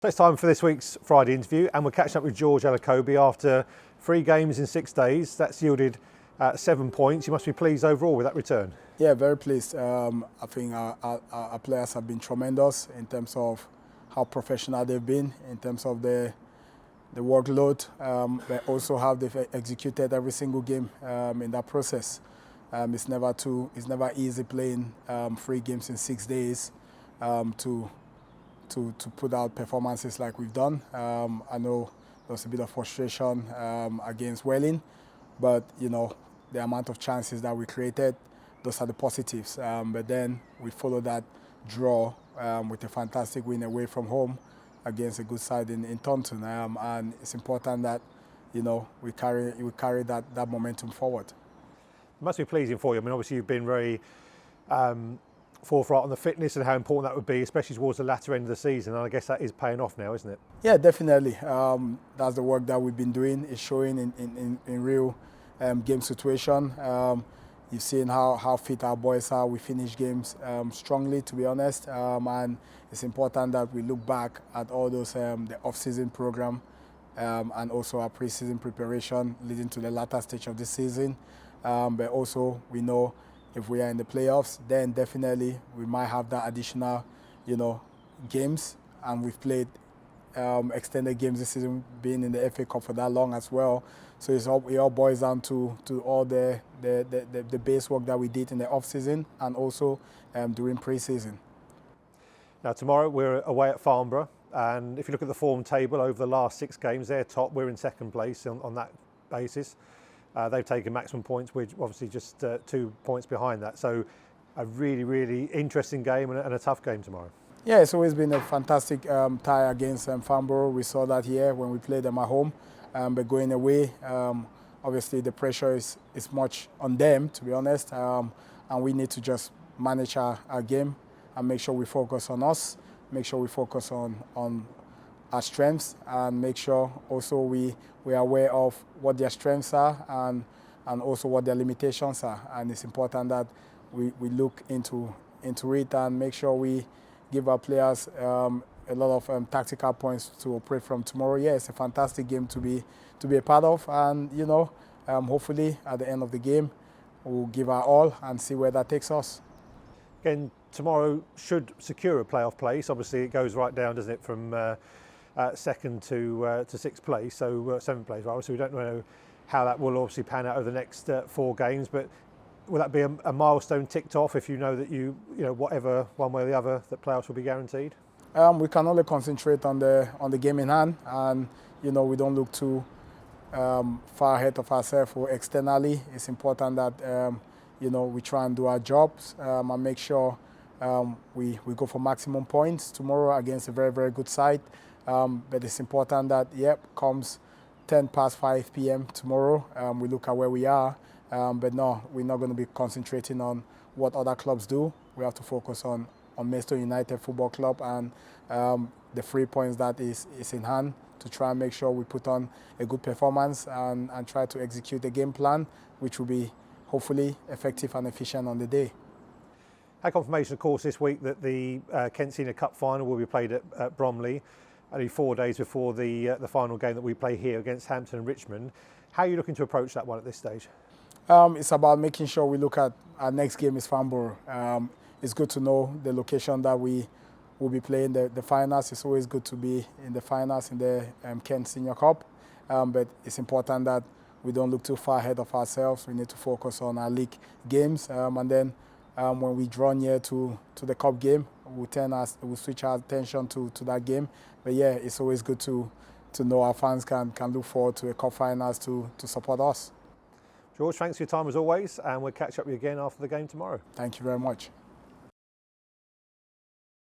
So it's time for this week's Friday interview, and we're catching up with George Alacobi after 3 games in 6 days. That's yielded 7 points. You must be pleased overall with that return. Yeah, very pleased. I think our players have been tremendous in terms of how professional they've been, in terms of the workload, but also how they've executed every single game in that process. It's never easy playing 3 games in 6 days to put out performances like we've done. I know there was a bit of frustration against Welling, but the amount of chances that we created, those are the positives. But then we follow that draw with a fantastic win away from home against a good side in Taunton, and it's important that we carry that momentum forward. It must be pleasing for you. I mean, obviously you've been very forthright on the fitness and how important that would be, especially towards the latter end of the season, and I guess that is paying off now, isn't it? Yeah, definitely. That's the work that we've been doing. It's showing in real game situation. You've seen how fit our boys are. We finish games strongly, to be honest, and it's important that we look back at all those the off-season program and also our pre-season preparation leading to the latter stage of the season. But also we know if we are in the playoffs, then definitely we might have that additional, games, and we've played extended games this season, being in the FA Cup for that long as well. So it all boils down to all the base work that we did in the off season and also during pre-season. Now tomorrow we're away at Farnborough, and if you look at the form table over the last 6 games, they're top. We're in second place on that basis. They've taken maximum points, which obviously just 2 points behind that. So a really, really interesting game and a tough game tomorrow. Yeah, it's always been a fantastic tie against Farnborough. We saw that here when we played them at home. But going away, obviously the pressure is much on them, to be honest. And we need to just manage our game and make sure we focus on us, make sure we focus on our strengths, and make sure also we are aware of what their strengths are and also what their limitations are. And it's important that we look into it and make sure we give our players a lot of tactical points to operate from tomorrow. Yeah, it's a fantastic game to be a part of, and hopefully at the end of the game we'll give our all and see where that takes us. Again, tomorrow should secure a playoff place. Obviously it goes right down, doesn't it, from second to 6th place, so 7th place, right? So we don't know how that will obviously pan out over the next 4 games, but will that be a milestone ticked off if you know that whatever one way or the other, that playoffs will be guaranteed? We can only concentrate on the game in hand, and we don't look too far ahead of ourselves or externally. It's important that we try and do our jobs and make sure we go for maximum points tomorrow against a very, very good side. But it's important that comes 5 p.m. tomorrow, we look at where we are. But no, we're not going to be concentrating on what other clubs do. We have to focus on Maidstone United Football Club and the 3 points that is in hand, to try and make sure we put on a good performance and try to execute the game plan, which will be hopefully effective and efficient on the day. Had confirmation, of course, this week that the Kent Senior Cup final will be played at Bromley, only 4 days before the final game that we play here against Hampton and Richmond. How are you looking to approach that one at this stage? It's about making sure we look at our next game is Farnborough. It's good to know the location that we will be playing the finals. It's always good to be in the finals in the Kent Senior Cup, but it's important that we don't look too far ahead of ourselves. We need to focus on our league games, and then when we draw near to the cup game, we'll switch our attention to that game. But yeah, it's always good to know our fans can look forward to a cup finals to support us. George, thanks for your time as always, and we'll catch up with you again after the game tomorrow. Thank you very much.